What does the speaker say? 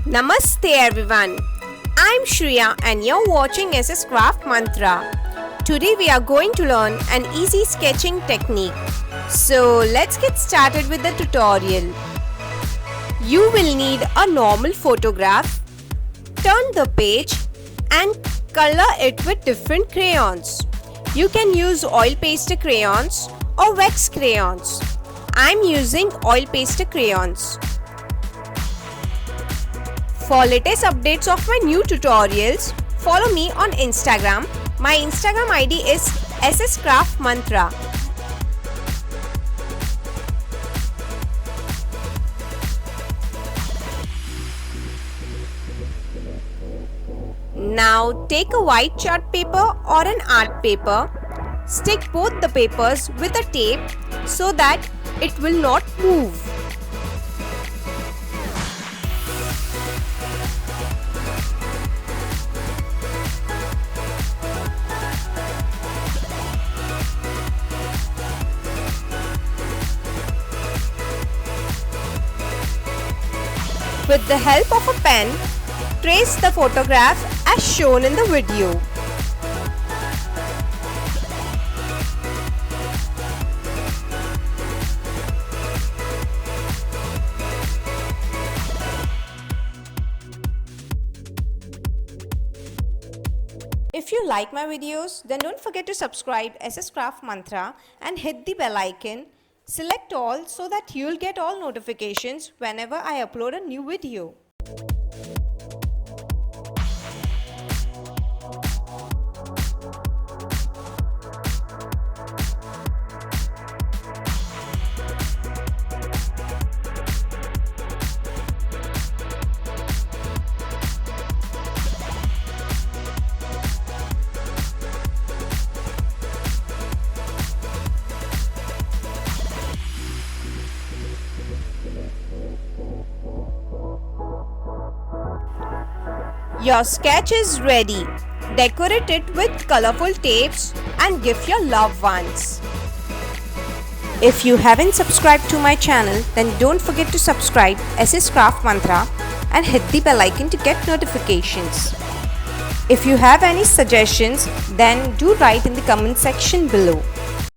Namaste everyone. I'm Shriya and you're watching SS Craft Mantra. Today we are going to learn an easy sketching technique. So let's get started with the tutorial. You will need a normal photograph. Turn the page and color it with different crayons. You can use oil pastel crayons or wax crayons. I'm using oil pastel crayons. For latest updates of my new tutorials, follow me on Instagram. My Instagram ID is sscraftmantra. Now take a white chart paper or an art paper. Stick both the papers with a tape so that it will not move. With the help of a pen, trace the photograph as shown in the video. If you like my videos, then don't forget to subscribe SS Craft Mantra and hit the bell icon. Select all so that you'll get all notifications whenever I upload a new video. Your sketch is ready. Decorate it with colorful tapes and give your loved ones. If you haven't subscribed to my channel, then don't forget to subscribe SS Craft Mantra and hit the bell icon to get notifications. If you have any suggestions, then do write in the comment section below.